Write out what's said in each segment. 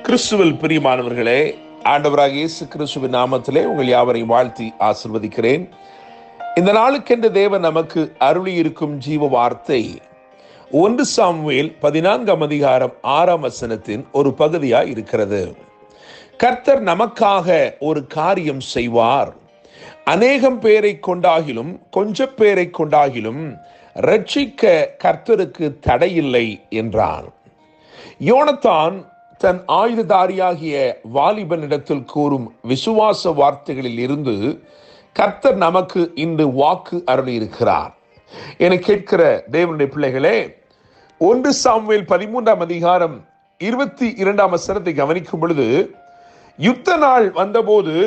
கிறிஸ்துவில் பிரியமானவர்களே, ஆண்டவராகிய இயேசு கிறிஸ்துவின் நாமத்திலே உங்கள் யாவரையும் வாழ்த்தி ஆசீர்வதிக்கிறேன். இந்த நாளுக்கென்று தேவன் நமக்கு அருளி இருக்கும் ஜீவ வார்த்தை 1 சாமுவேல் 14 அதிகாரம் 6 வசனத்தின் ஒரு பகுதியாய் இருக்கிறது. கர்த்தர் நமக்காக ஒரு காரியம் செய்வார், அநேகம் பேரை கொண்டாகிலும் கொஞ்சம் பேரை கொண்டாகிலும் ரட்சிக்க கர்த்தருக்கு தடையில்லை என்றார். யோனத்தான் தன் ஆயுததாரியாகிய வாலிபனிடத்தில் கூறும் விசுவாச வார்த்தைகளில் இருந்து கர்த்தர் நமக்கு இன்று வாக்கு அருளியிருக்கிறார். என கேட்கிற தேவனுடைய பிள்ளைகளே, 1 சாமுவேல் 13 அதிகாரம் 22 வசனத்தை கவனிக்கும் பொழுது, யுத்த நாள் வந்தபோது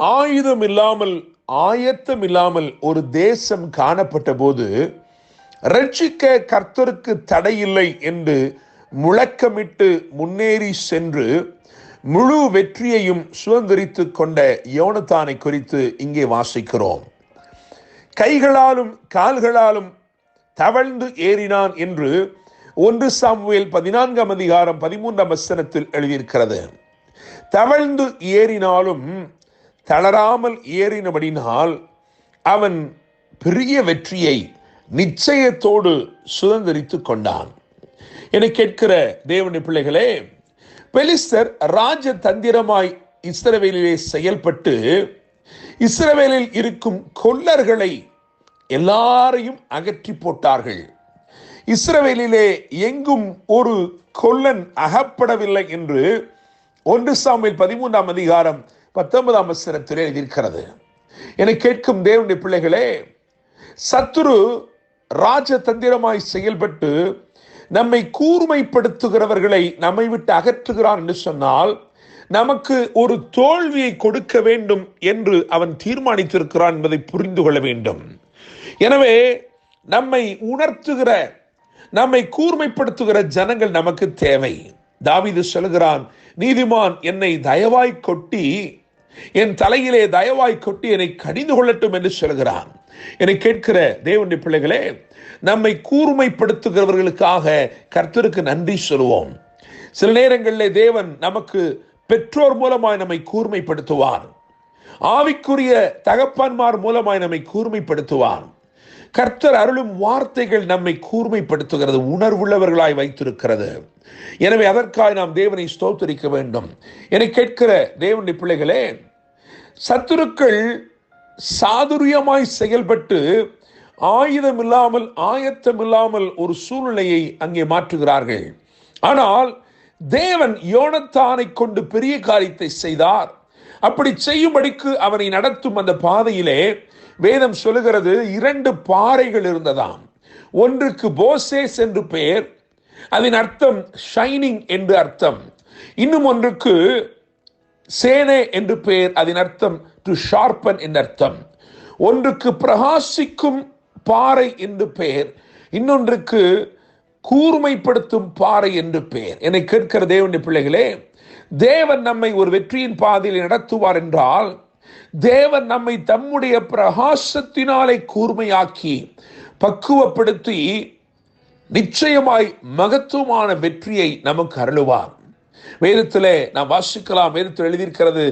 ஆயுதம் இல்லாமல் ஆயத்தம் இல்லாமல் ஒரு தேசம் காணப்பட்ட போது ரட்சிக்க கர்த்தருக்கு தடையில்லை என்று முழக்கமிட்டு முன்னேறி சென்று முழு வெற்றியையும் சுதந்திரித்து கொண்ட யோனத்தானை குறித்து இங்கே வாசிக்கிறோம். கைகளாலும் கால்களாலும் தவழ்ந்து ஏறினான் என்று 1 சாமுவேல் 14 அதிகாரம் 13 வசனத்தில் எழுதியிருக்கிறது. தவழ்ந்து ஏறினாலும் தளராமல் ஏறினபடினால் அவன் பெரிய வெற்றியை நிச்சயத்தோடு சுதந்திரித்து கொண்டான். என கேட்கிற தேவனுடைய பிள்ளைகளே, பெலிஸ்தர் ராஜ தந்திரமாய் இஸ்ரவேலிலே செயல்பட்டு இஸ்ரவேலில் இருக்கும் கொல்லர்களை எல்லாரையும் அகற்றி போட்டார்கள். இஸ்ரவேலிலே எங்கும் ஒரு கொல்லன் அகப்படவில்லை என்று 1 சாமுவேல் 13 அதிகாரம் 19 வசனத்தில் எழுதியிருக்கிறது. என கேட்கும் தேவனுடைய பிள்ளைகளே, சத்துரு ராஜதந்திரமாய் செயல்பட்டு நம்மை கூர்மைப்படுத்துகிறவர்களை நம்மை விட்டு அகற்றுகிறான் என்று சொன்னால் நமக்கு ஒரு தோல்வியை கொடுக்க வேண்டும் என்று அவன் தீர்மானித்திருக்கிறான் என்பதை புரிந்து கொள்ள வேண்டும். எனவே நம்மை உணர்த்துகிற, நம்மை கூர்மைப்படுத்துகிற ஜனங்கள் நமக்கு தேவை. தாவீது சொல்கிறான், நீதிமான் என்னை தயவாய் கொட்டி என் தலையிலே தயவாய் கொட்டி என்னை கடிந்து கொள்ளட்டும் என்று சொல்கிறான். என்னை கேட்கிற தேவனுடைய பிள்ளைகளே, நம்மை கூர்மைப்படுத்துகிறவர்களுக்காக கர்த்தருக்கு நன்றி சொல்லுவோம். சில நேரங்களிலே தேவன் நமக்கு பெற்றோர் மூலமாய் நம்மை கூர்மைப்படுத்துவார், ஆவிக்குரிய தகப்பன்மார் மூலமாய் நம்மை கூர்மைப்படுத்துவார். கர்த்தர் அருளும் வார்த்தைகள் நம்மை கூர்மைப்படுத்துகிறது, உணர்வுள்ளவர்களாய் வைத்திருக்கிறது. எனவே அதற்காக நாம் தேவனை ஸ்தோத்திரிக்க வேண்டும். என்னை கேட்கிற தேவனுடைய பிள்ளைகளே, சத்துருக்கள் சாதுரியமாய் செயல்பட்டு ஆயுதம் இல்லாமல் ஆயத்தம் இல்லாமல் ஒரு சூழ்நிலையை அங்கே மாற்றுகிறார்கள். ஆனால் தேவன் யோனத்தானை கொண்டு பெரிய காரியத்தை செய்தார். அப்படி செய்யும்படிக்கு அவனை நடத்தும் அந்த பாதையிலே வேதம் சொல்லுகிறது, 2 பாறைகள் இருந்ததாம். ஒன்றுக்கு போசேஸ் என்று பெயர், அதன் அர்த்தம் ஷைனிங் என்று அர்த்தம். இன்னும் ஒன்றுக்கு சேனே என்று பெயர், அதன் அர்த்தம் டு ஷார்பன் என்று அர்த்தம். ஒன்றுக்கு பிரகாசிக்கும் பாறை என்று பெயர், இன்னொன்றுக்கு கூர்மைப்படுத்தும் பாறை என்று பெயர். என்னை கேட்கிற தேவனுடைய பிள்ளைகளே, தேவன் நம்மை ஒரு வெற்றியின் பாதையில் நடத்துவார் என்றால் தேவன் நம்மை தம்முடைய பிரகாசத்தினாலே கூர்மையாக்கி பக்குவப்படுத்தி நிச்சயமாய் மகத்துவமான வெற்றியை நமக்கு அருளுவார். வேதத்திலே நாம் வாசிக்கலாம், வேதத்தில் எழுதியிருக்கிறது,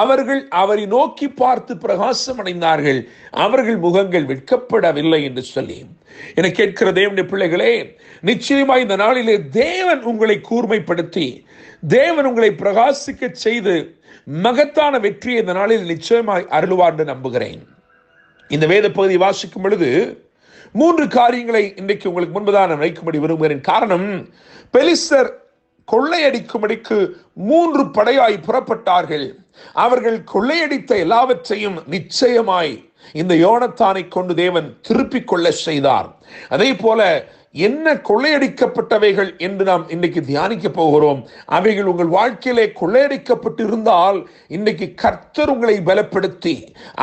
அவர்கள் அவரை நோக்கி பார்த்து பிரகாசம் அடைந்தார்கள், அவர்கள் முகங்கள் வெட்கப்படவில்லை என்று சொல்லி. என கேட்கிற தேவனுடைய பிள்ளைகளே, நிச்சயமாய் இந்த நாளிலே தேவன் உங்களை கூர்மைப்படுத்தி தேவன் உங்களை பிரகாசிக்க செய்து மகத்தான வெற்றியை இந்த நாளில் நிச்சயமாய் அருளுவார் என்று நம்புகிறேன். இந்த வேத பகுதி வாசிக்கும் பொழுது 3 காரியங்களை இன்றைக்கு உங்களுக்கு முன்பதாக நான் வைக்கும்படி விரும்புகிறேன். காரணம், பெலிஸ்தர் கொள்ளையடிக்கும்படிக்கு 3 படையாய் புறப்பட்டார்கள். அவர்கள் கொள்ளையடித்த எல்லாவற்றையும் நிச்சயமாய் இந்த யோனத்தானை கொண்டு தேவன் திருப்பிக் கொள்ள செய்தார். அதே போல என்ன கொள்ளையடிக்கப்பட்டவைகள் என்று நாம் இன்றைக்கு தியானிக்க போகிறோம். அவைகள் உங்கள் வாழ்க்கையிலே கொள்ளையடிக்கப்பட்டு இருந்தால் இன்றைக்கு கர்த்தர் உங்களை பலப்படுத்தி,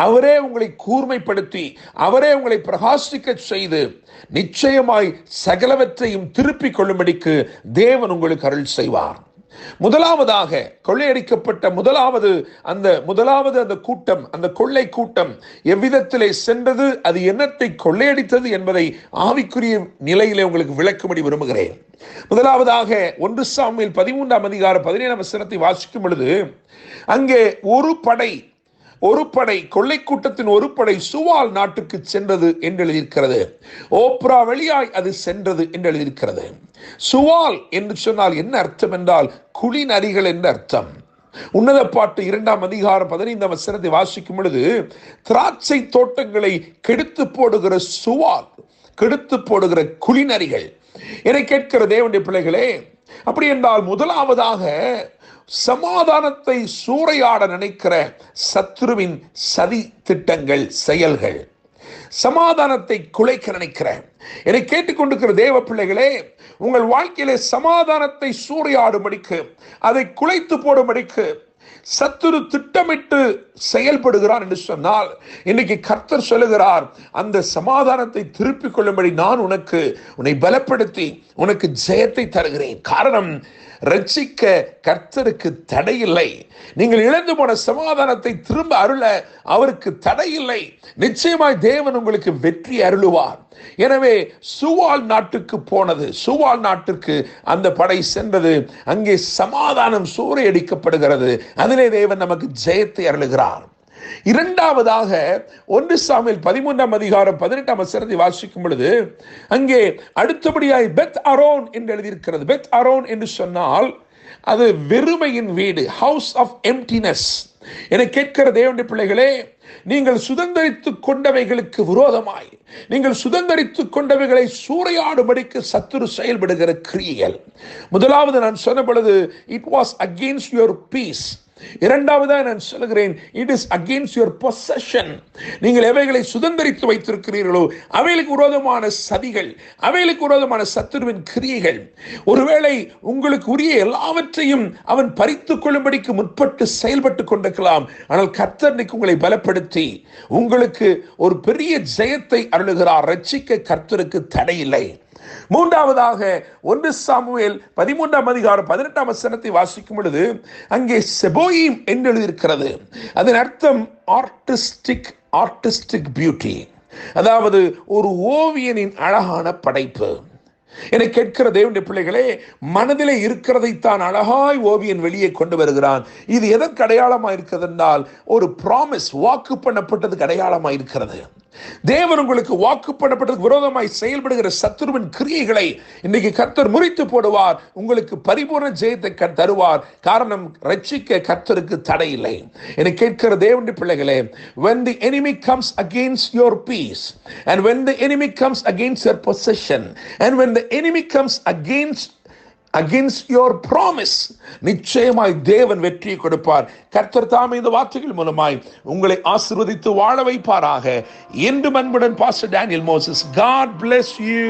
அவரே உங்களை கூர்மைப்படுத்தி, அவரே உங்களை பிரகாசிக்க செய்து நிச்சயமாய் சகலவற்றையும் திருப்பிக் கொள்ளும்படிக்கு தேவன் உங்களுக்கு அருள் செய்வார். முதலாவதாக கொள்ளையடிக்கப்பட்ட முதலாவது அந்த கூட்டம், அந்த கொள்ளை கூட்டம் எவ்விதத்திலே சென்றது, அது என்னத்தை கொள்ளையடித்தது என்பதை ஆவிக்குரிய நிலையிலே உங்களுக்கு விளக்கும்படி விரும்புகிறேன். முதலாவதாக 1 சாமுவேல் 13ஆம் அதிகாரம் 17ஆம் வசனத்தை வாசிக்கும் பொழுது, அங்கே ஒரு படை கொள்ளை கூட்டத்தின் ஒரு படை சுவால் நாட்டுக்கு சென்றது என்று எழுதியிருக்கிறது. ஓப்ரா வழியாய் அது சென்றது என்று எழுதியிருக்கிறது. சுவால் என்று சொன்னால் என்ன அர்த்தம் என்றால் குளிநரிகள் என்று அர்த்தம். உன்னத பாட்டு 2ஆம் அதிகாரம் 15ஆம் வசனத்தை வாசிக்கும் பொழுது, திராட்சை தோட்டங்களை கெடுத்து போடுகிற சுவால், கெடுத்து போடுகிற குளிநரிகள். என்னை கேட்கிற தேவனுடைய பிள்ளைகளே, அப்படி என்றால் முதலாவதாக சமாதானத்தை சூறையாட நினைக்கிற சத்துருவின் சதி திட்டங்கள், செயல்கள், சமாதானத்தை குலைக்க நினைக்கிற என்னை கேட்டுக்கொண்டிருக்கிற தேவ பிள்ளைகளே, உங்கள் வாழ்க்கையிலே சமாதானத்தை சூறையாடும்படிக்கு, அதை குலைத்து போடும்படிக்கு சத்துரு திட்டமிட்டு செயல்படுகிறான் என்று சொன்னால், இன்னைக்கு கர்த்தர் சொல்லுகிறார், அந்த சமாதானத்தை திருப்பிக் கொள்ளும்படி நான் உன்னை பலப்படுத்தி உனக்கு ஜெயத்தை தருகிறேன். காரணம், ரட்சிக்க கர்த்தருக்கு தடையில்லை. நீங்கள் இழந்து போன சமாதானத்தை திரும்ப அருள அவருக்கு தடையில்லை. நிச்சயமாய் தேவன் உங்களுக்கு வெற்றி அருளுவார். எனவே சுவால் நாட்டுக்கு அந்த படை சென்றது. அங்கே சமாதானம் சூறையடிக்கப்படுகிறது. அதிலே தேவன் நமக்கு ஜெயத்தை அருளுகிறார். இரண்டாவதாக 1 சாமுவேல் 13ஆம் அதிகாரம் 18ஆம் வசனத்தை வாசிக்கும் பொழுது, அங்கே அடுத்தபடியாய் பெத் அரோன் என்று எழுதியிருக்கிறது. பெத் அரோன் என்று சொன்னால் அது வெறுமையின் வீடு, ஹவுஸ் ஆஃப் எம்டினஸ். என கேட்கிற தேவனுடைய பிள்ளைகளே, நீங்கள் சுதந்தரித்துக் கொண்டவைகளுக்கு விரோதமாய், நீங்கள் சுதந்தரித்துக் கொண்டவைகளை சூறையாடும்படிக்கு சத்துரு செயல்படுகிற கிரியைகள். முதலாவது நான் சொன்ன பொழுது, it was against your peace. இரண்டாவதாக நான் சொல்லுகிறேன், it is against your possession. நீங்கள் எவைகளை சுதந்தரித்து வைத்திருக்கிறீர்களோ அவைகளுக்கு விரோதமான சதிகள், அவைகளுக்கு விரோதமான சத்துருவின் கிரியைகள். ஒருவேளை உங்களுக்கு உரிய எல்லாவற்றையும் அவன் பறித்துக் கொள்ளும்படிக்கு முற்பட்டு செயல்பட்டு கொண்டிருக்கலாம். ஆனால் கர்த்தர் உங்களை பலப்படுத்தி உங்களுக்கு ஒரு பெரிய ஜெயத்தை அருளுகிறார். ரட்சிக்க கர்த்தருக்கு தடையில்லை. மூன்றாவதாக 1 சாமுவேல் 13ஆம் அதிகாரம் 18ஆம் வசனத்தை வாசிக்கும் பொழுது, அங்கே செபோயிம் என்று எழுதியிருக்கிறது. அதன் அர்த்தம் ஆர்டிஸ்டிக் பியூட்டி, அதாவது ஒரு ஓவியனின் அழகான படைப்பு. என கேட்கிற தேவனுடைய பிள்ளைகளே, மனதிலே இருக்கிறதைத்தான் அழகாய் ஓவியன் வெளியே கொண்டு வருகிறான். இது எதற்கு அடையாளமாக இருக்கிறது என்றால், ஒரு ப்ராமிஸ், வாக்கு பண்ணப்பட்டதுக்கு அடையாளமாக இருக்கிறது. தேவன் உங்களுக்கு வாக்கு பண்ணப்பட்டதுக்கு விரோதமாய் செயல்படுகிற சத்துருவின் கிரியைகளை இன்னைக்கு கர்த்தர் முறித்து போடுவார். உங்களுக்கு பரிபூர்ண ஜெயத்தை தருவார். காரணம், ரட்சிக்க கர்த்தருக்கு தடையில்லை. என கேட்கிற தேவனுடைய பிள்ளைகளே, when the enemy comes against your peace, and when the enemy comes against your possession, and when the enemy comes against your promise, நிச்சயமாய் தேவன் வெற்றியை கொடுப்பார். கர்த்தர் தாமே இந்த வார்த்தைகள் மூலமாய் உங்களை ஆசீர்வதித்து வாழ வைப்பாராக. என்று அன்புடன் pastor Daniel Moses. God bless you.